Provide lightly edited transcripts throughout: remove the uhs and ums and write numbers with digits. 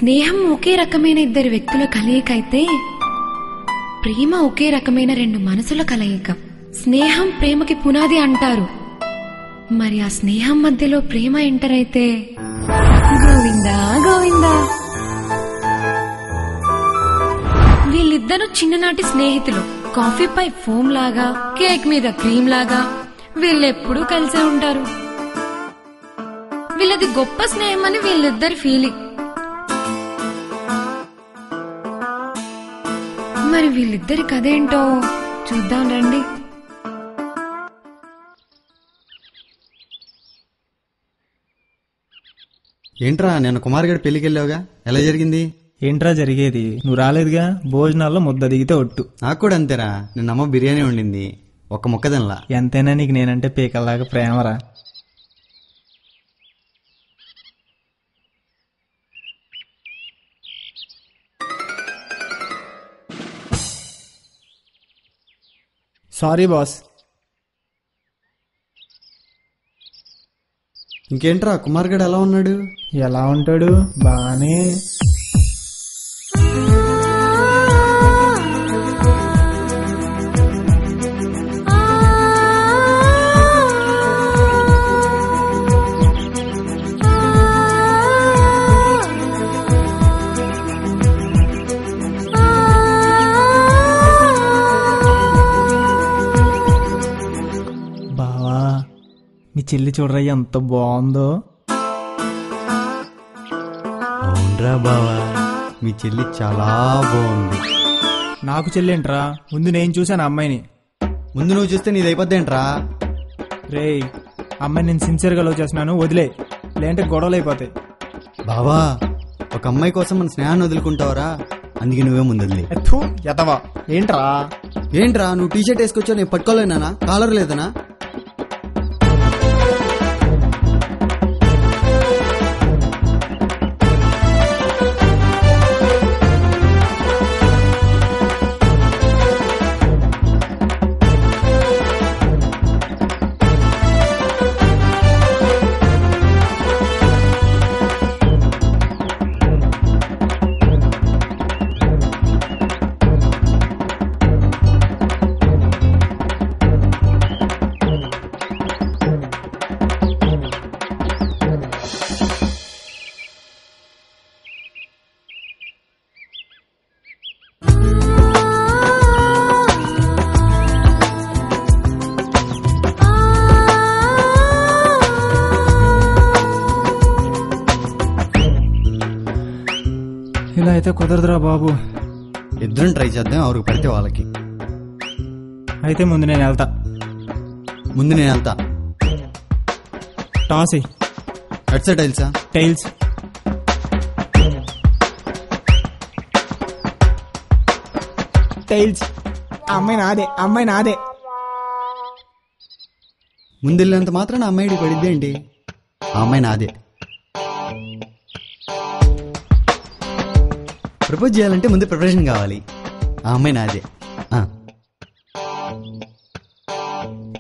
స్నేహం ఒకే రకమైన ఇద్దరు వ్యక్తుల కలయిక అయితే ప్రేమ ఒకే రకమైన రెండు మనసుల కలయిక. స్నేహం ప్రేమకి పునాది అంటారు. మరి ఆ స్నేహం మధ్యలో ప్రేమ ఎంటర్ అయితే గోవిందా గోవిందా. వీళ్ళిద్దరూ చిన్ననాటి స్నేహితులు. కాఫీపై ఫోమ్ లాగా, కేక్ మీద క్రీమ్ లాగా వీళ్ళెప్పుడూ కలిసే ఉంటారు. వీళ్ళది గొప్ప స్నేహం అని వీళ్ళిద్దరి ఫీలింగ్. మరి వీళ్ళిద్దరి కథ ఏంటో చూద్దాం రండి. ఏంట్రా నేను కుమార్ గడి పెళ్లికి వెళ్ళావుగా, ఎలా జరిగింది? ఏంట్రా జరిగేది? నువ్వు రాలేదుగా. భోజనాల్లో ముద్ద దిగితే ఒట్టు. నాకు కూడా అంతేరా. నిన్న అమ్మ బిర్యానీ వండింది, ఒక్క ముక్క తినలా. ఎంతైనా నీకు నేనంటే పీకల్లాగా ప్రేమరా. Sorry boss. ఇంకేంట్రా కుమార్ గడు ఎలా ఉన్నాడు? ఎలా ఉంటాడు? బానే. బావా, మీ చెల్లి చూడరయ్య ఎంత బాగుందో. అవునరా బావా, మీ చెల్లి చాలా బాగుంది. నాకు చెల్లేంట్రా? ముందు నేను చూశాను అమ్మాయిని. ముందు నువ్వు చూస్తే నీది అయిపోద్దేంట్రా? రేయ్, అమ్మాయి నేను సిన్సియర్గా లవ్ చేస్తున్నాను, వదిలే, లేదంటే గొడవలు అయిపోతాయి. బావా, ఒక అమ్మాయి కోసం మన స్నేహాన్ని వదులుకుంటావరా? అందుకే నువ్వే ముందు వదిలే. ఎతవా ఏంట్రా? ఏంట్రా నువ్వు టీషర్ట్ వేసుకొచ్చా, నేను పట్టుకోలేనా? కాలర్ లేదనా? ఇలా అయితే కుదరదురా బాబు. ఇద్దరం ట్రై చేద్దాం, ఎవరికి పడితే వాళ్ళకి. అయితే ముందు నేను వెళ్తా. ముందు నేను వెళ్తా. టాస్ హెడ్సెట్ టైల్సా? టైల్స్. టైల్స్. అమ్మాయి నాదే, అమ్మాయి నాదే. ముందు వెళ్ళినంత మాత్రం అమ్మాయిడి పడిద్ది ఏంటి? ఆ అమ్మాయి నాదే. ప్రపోజ్ చేయాలంటే ముందు ప్రిపరేషన్ కావాలి. ఆ అమ్మాయి నాదే.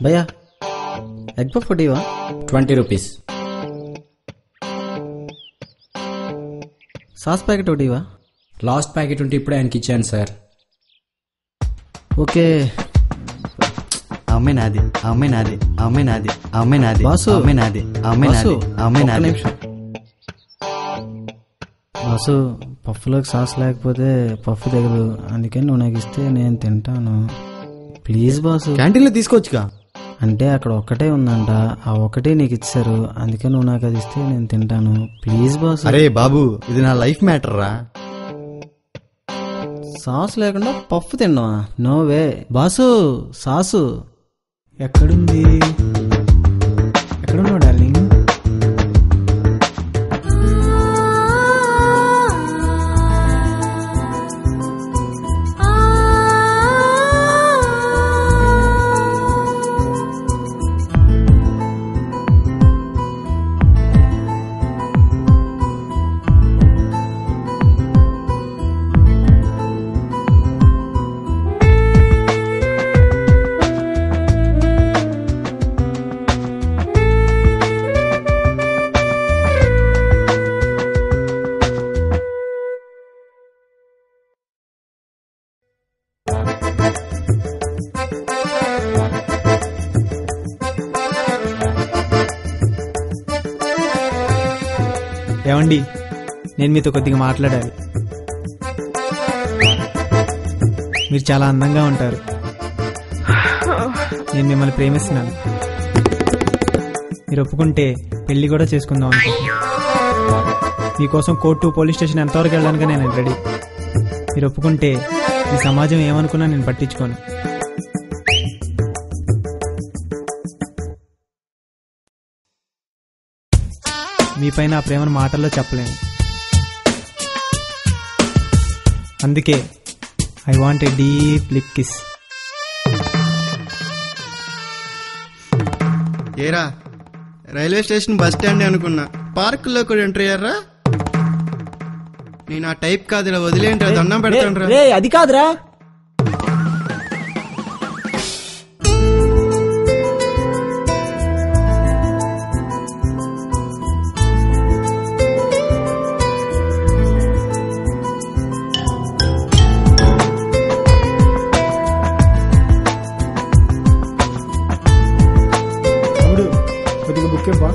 భయ్యా, ఎగ్ పఫ్ ఒకటివా? 20 రూపీస్. సాస్ ప్యాకెట్ ఒకటివా? లాస్ట్ ప్యాకెట్ ఉంటే ఇప్పుడే ఆయనకి ఇచ్చాను సార్. ఓకే. ఆ అమ్మాయి నాదే, ఆ అమ్మాయి నాదే, ఆ అమ్మాయి నాదే, ఆ అమ్మాయి నాదే, బాసు, ఆ అమ్మాయి నాదే, ఆ అమ్మాయి నాదే, ఆ అమ్మాయి నాదే. బాసు, పఫ్లోకి సాస్ లేకపోతే పఫ్ తెగదు, అందుకని నువ్వు నాకు ఇస్తే నేను తింటాను. Please boss. క్యాంటీన్లో తీసుకోవచ్చుగా. అంటే అక్కడ ఒక్కటే ఉందంట, ఆ ఒక్కటే నీకు ఇచ్చారు, అందుకని నువ్వు నాకు అది ఇస్తే నేను తింటాను. Please boss. అరే బాబు, ఇది నా లైఫ్ మ్యాటర్ రా. సాస్ లేకుండా పఫ్ తిన్నావా? No way boss. సాసు ఎక్కడుంది? ఎక్కడున్నావు డార్లింగ్? ఏమండి, నేను మీతో కొద్దిగా మాట్లాడాలి. మీరు చాలా అందంగా ఉంటారు. నేను మిమ్మల్ని ప్రేమిస్తున్నాను. మీరు ఒప్పుకుంటే పెళ్లి కూడా చేసుకుందాం అనుకుంటున్నాను. మీకోసం కోర్టు, పోలీస్ స్టేషన్ ఎంతవరకు వెళ్ళడానికి నేను రెడీ. మీరు ఒప్పుకుంటే ఈ సమాజం ఏమనుకున్నా నేను పట్టించుకోను. మీపైన ఆ ప్రేమను మాటల్లో చెప్పలేను. అందుకే I want a deep lip kiss. ఏరా, రైల్వే స్టేషన్ బస్ స్టాండ్ అనుకున్నా, పార్కుల్లో కూడా ఎంటర్ అయ్యారా? నేను ఆ టైప్ కాదురా, వదిలేంట్రా, దండం పెడతాను రా. అది కాదురా. కొద్దిగా బుక్ ఇవ్వా.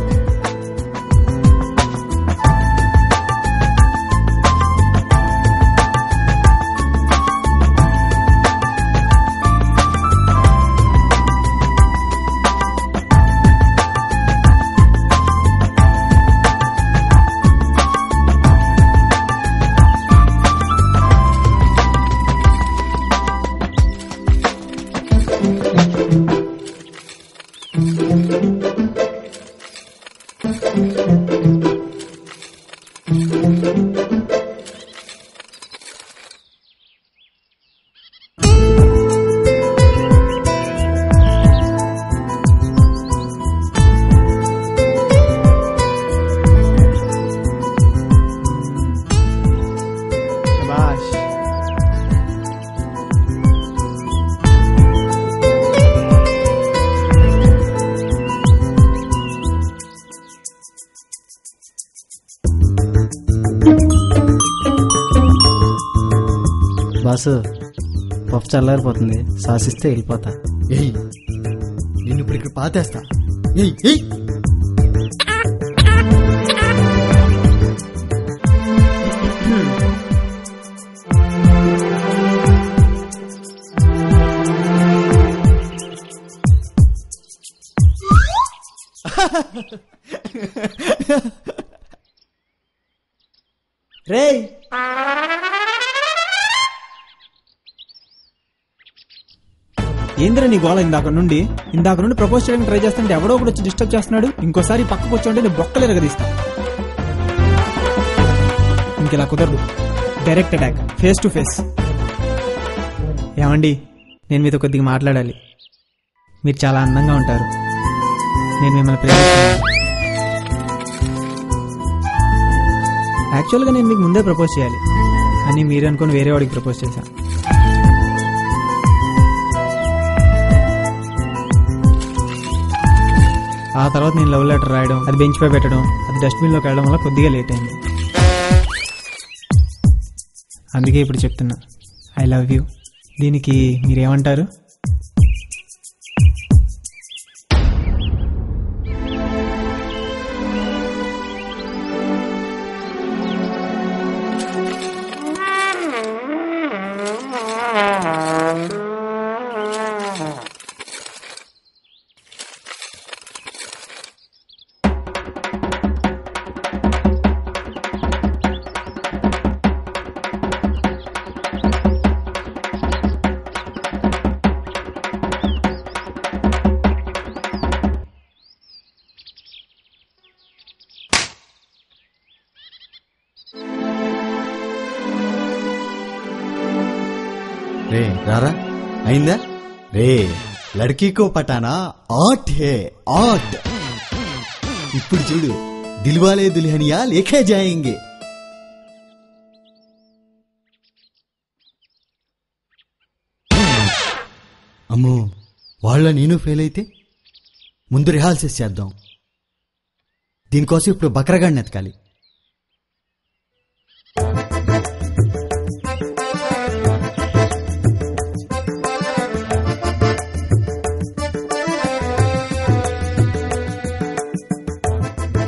బాసు, పప్పు చల్లారిపోతుంది, సాసిస్తే వెళ్ళిపోతా. ఏయ్, నిన్ను ఇప్పుడు ఇక్కడ పాతేస్తా. ఏయ్ ఏయ్, రేయ్, ఏంద్ర నీ గోళ? ఇందాక నుండి ప్రపోజ్ చేయడానికి ట్రై చేస్తుంటే ఎవడో ఒకటి వచ్చి డిస్టర్బ్ చేస్తున్నాడు. ఇంకోసారి పక్కకు వచ్చి ఉంటే నేను బొక్కలు ఎరగదీస్తా. ఇంకెలా కుదరదు. Direct attack, face to face. ఏమండి, నేను మీతో కొద్దిగా మాట్లాడాలి. మీరు చాలా అందంగా ఉంటారు. నేను మిమ్మల్ని ప్రేమిస్తున్నాను. యాక్చువల్గా నేను మీకు ముందే ప్రపోజ్ చేయాలి, కానీ మీరు అనుకుని వేరే వాడికి ప్రపోజ్ చేశాను. ఆ తర్వాత నేను లవ్ లెటర్ రాయడం, అది బెంచ్ పై పెట్టడం, అది డస్ట్బిన్లోకి వెళ్ళడం వల్ల కొద్దిగా లేట్ అయింది. అందుకే ఇప్పుడు చెప్తున్నా, ఐ లవ్ యూ. దీనికి మీరేమంటారు? రే రారా, అయిందా? రే, లడ్కీకో పటానా ఆర్ట్ హే, ఆర్ట్. ఇప్పుడు చూడు, దిల్వాలే దుల్హనియా లేకే జాయేంగే. అమ్మో, వాళ్ళ నేను ఫెయిల్ అయితే ముందు రిహార్సల్స్ చేద్దాం. దీనికోసం ఇప్పుడు బక్రగాడిని ఎతకాలి.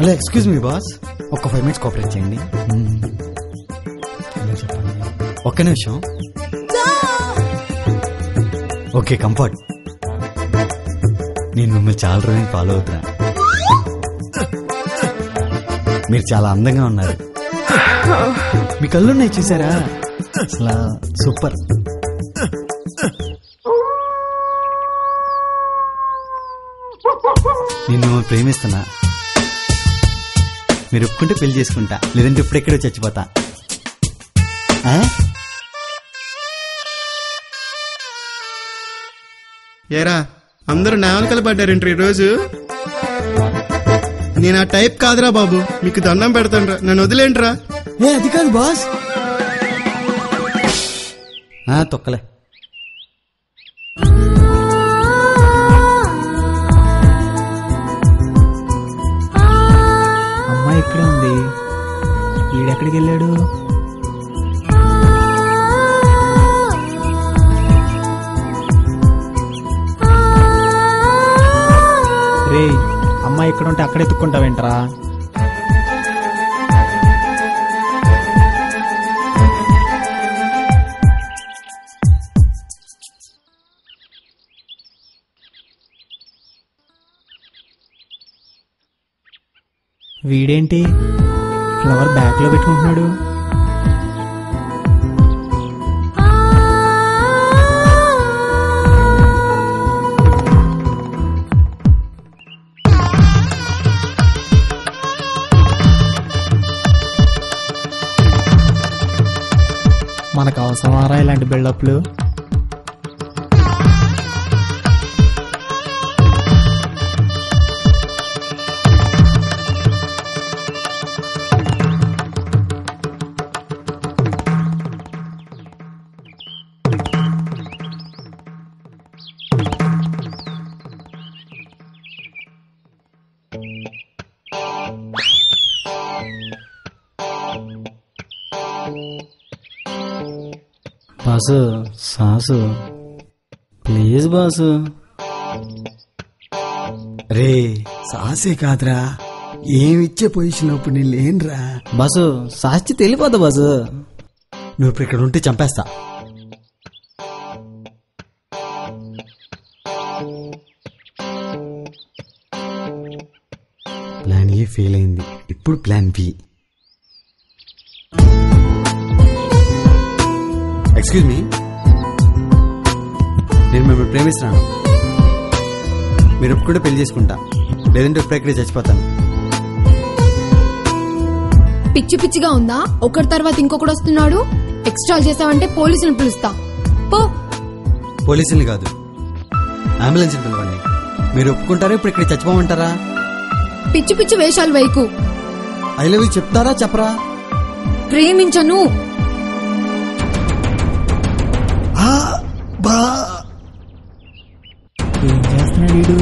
Hello, excuse me boss. ఒక 5 minutes కోఆపరేట్ చేయండి. ఇలా చెప్పండి. ఒక్క నిమిషం. Okay, comfort. నేను మిమ్మల్ని చాలా రోజులు ఫాలో అవుతున్నా. మీరు చాలా అందంగా ఉన్నారు. మీ కళ్ళున్నాయి చూసారా, అసలు సూపర్. నేను ప్రేమిస్తున్నా. మీరు ఒప్పుకుంటే పెళ్లి చేసుకుంటా, లేదంటే ఇప్పుడెక్కడో చచ్చిపోతా. ఏరా అందరూ నా వెనకాల పడ్డారేంట్రీ ఈరోజు? నేను ఆ టైప్ కాదురా బాబు, మీకు దండం పెడతానురా, నన్ను వదిలేంట్రా. అది కాదు బాస్. తొక్కలే. అమ్మాయి ఇక్కడే ఉంది, వీడెక్కడికి వెళ్ళాడు? రే, అమ్మాయి ఇక్కడ ఉంటే అక్కడ ఎత్తుక్కుంటావేంట్రా? వీడేంటి ఫ్లవర్ బ్యాగ్ లో పెట్టుకుంటున్నాడు? మనకు అవసరమారా ఇలాంటి బిల్డప్లు? Boss, sauce please boss. రే, సాసే కాదురా, ఏమిచ్చే పొజిషన్ అప్పుడు నేను లేనురా. Boss సాచి తెలిపోతా boss. నువ్వు ఇప్పుడు ఇక్కడ ఉంటే చంపేస్తా. ప్లాన్ ఏ ఫెయిల్ అయింది, ఇప్పుడు ప్లాన్ బి. ఎక్స్క్యూజ్ మీ, నేను మిమ్మల్ని ప్రేమిస్తున్నాను. మీరు ఒప్పుకుంటే పెళ్లి చేసుకుంటా, లేదంటే ఇప్పుడెక్కడే చచ్చిపోతాను. పిచ్చి పిచ్చిగా ఉందా? ఒకటి తర్వాత ఇంకొకటి వస్తున్నాడు. ఎక్స్ట్రా చేసావంటే పోలీసులను పిలుస్తా. పో. పోలీసుల్ని కాదు, అంబులెన్స్ పిలవండి. మీరు ఒప్పుకుంటారా ఇప్పుడు ఇక్కడ చచ్చిపోమంటారా? పిచ్చి పిచ్చి వేషాలు వైకు. ఐ లవ్ యూ చెప్తారా చెప్పరా? ప్రేమించను. ఏం చేస్తున్నాడు వీడు?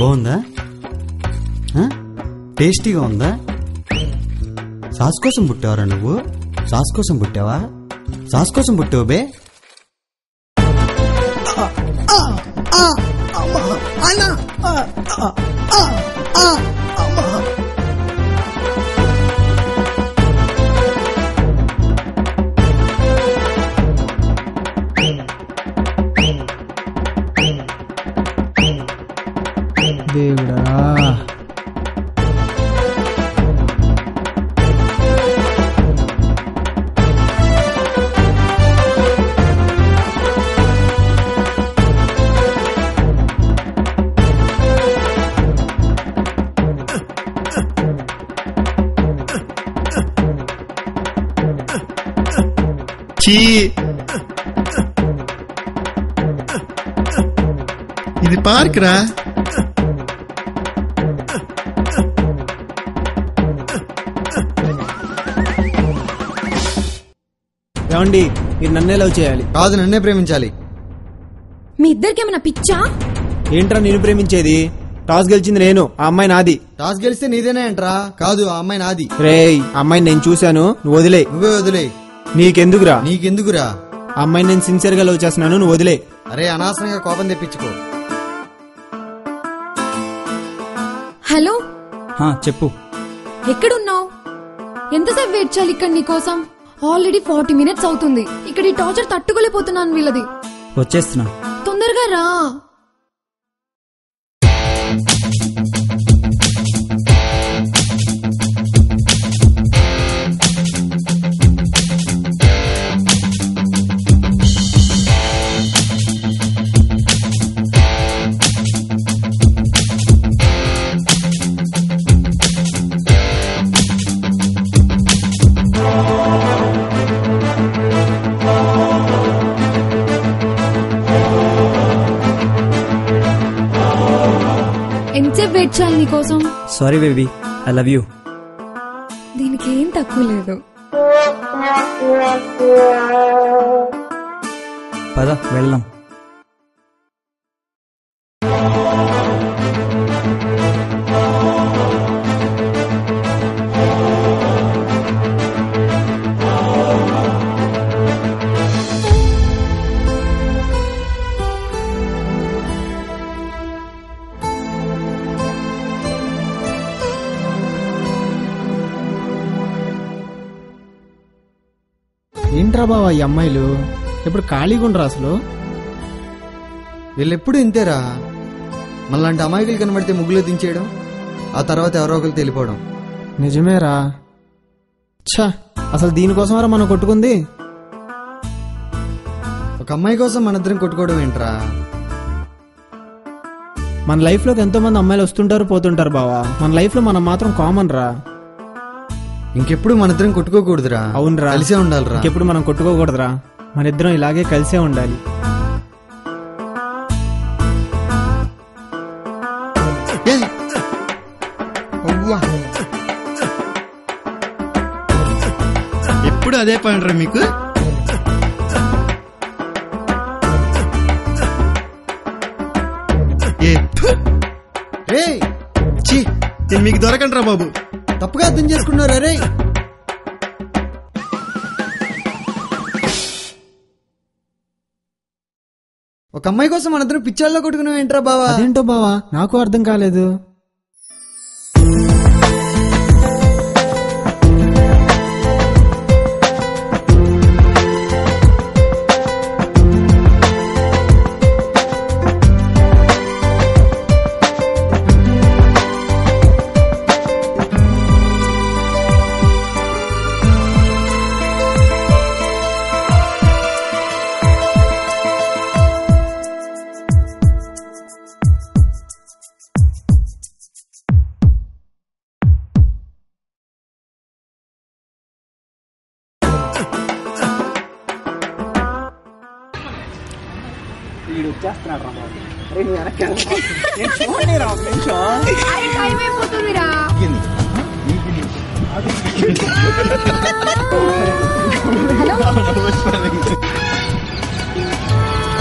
బాగుందా? టేస్టీగా ఉందా? సాస్ కోసం పుట్టావరా నువ్వు? సాస్ కోసం పుట్టావా? సాస్ కోసం పుట్టావు బే. చీ, ఇది పార్క్ రా. ఏమండి మీరు నన్నే లవ్ చేయాలి. కాదు, నన్నే ప్రేమించాలి. మీ ఇద్దరికి ఏమైనా పిచ్చా? ఏంట్రా నేను ప్రేమించేది? టాస్ గెలిచింది నేను, ఆ అమ్మాయి నాది. టాస్ గెలిస్తే నీదేనే అంటరా? కాదు, ఆ అమ్మాయి నాది. రేయ్, అమ్మాయిని నేను చూశాను, నువ్వు వదిలే. నువ్వే వదిలే. నీకెందుకురా? నీకెందుకురా? ఆ అమ్మాయిని నేను సిన్సియర్ గా లవ్ చేస్తున్నాను, నువ్వు వదిలే. అరే, అనవసరంగా కోపం తెప్పించుకో. హలో, చెప్పు. ఎక్కడున్నావు? ఎంతసేపు వెయిట్ చేయాలి ఇక్కడ నీకోసం? ఆల్రెడీ 40 minutes అవుతుంది. ఇక్కడ ఈ టార్చర్ తట్టుకోలేకపోతున్నాను వీళ్ళది. వచ్చేస్తున్నా. తొందరగా రా. ఎంతసేపు వెయిట్ చేయాలి నీకోసం? Sorry baby, I love you. దీనికి ఏం తక్కువ లేదు. పద వెళ్దాం. ఏంట్రా బావా ఈ అమ్మాయిలు ఇప్పుడు ఖాళీగా ఉండరా అసలు? వీళ్ళెప్పుడు ఇంతేరా. మళ్ళంటి అమాయకులు కనబడితే ముగ్గులో దించేయడం, ఆ తర్వాత ఎవరో ఒకరు తెలిపోవడం. నిజమేరా. ఛా, అసలు దీనికోసమరా మనం కొట్టుకుంది? ఒక అమ్మాయి కోసం మనిద్దరం కొట్టుకోవడం ఏంట్రా? మన లైఫ్ లోకి ఎంతో మంది అమ్మాయిలు వస్తుంటారు పోతుంటారు బావా, మన లైఫ్ లో మనం మాత్రం కామన్ రా. ఇంకెప్పుడు మనిద్దరం కొట్టుకోకూడదురా. అవునరా, కలిసే ఉండాలిరా. ఇంకెప్పుడు మనం కొట్టుకోకూడదురా, మన ఇద్దరం ఇలాగే కలిసే ఉండాలి. ఎప్పుడు అదే పనిరా మీకు. చీ, నేను మీకు దొరకండి రా బాబు. తప్పుగా అర్థం చేసుకున్నారా రే? ఒక అమ్మాయి కోసం మనందరం పిచ్చాల్లో కొట్టుకున్నాం ఏంట్రా బావా? అదేంటో బావా, నాకు అర్థం కాలేదు.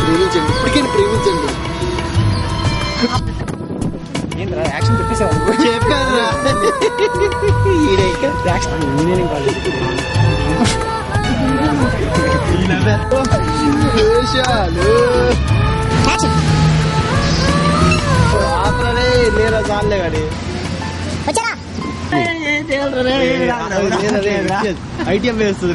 ప్రేమించండి, ఇప్పటికైనా ప్రేమించండి. చెప్పారా? ఐటీఎం వేస్తుంది.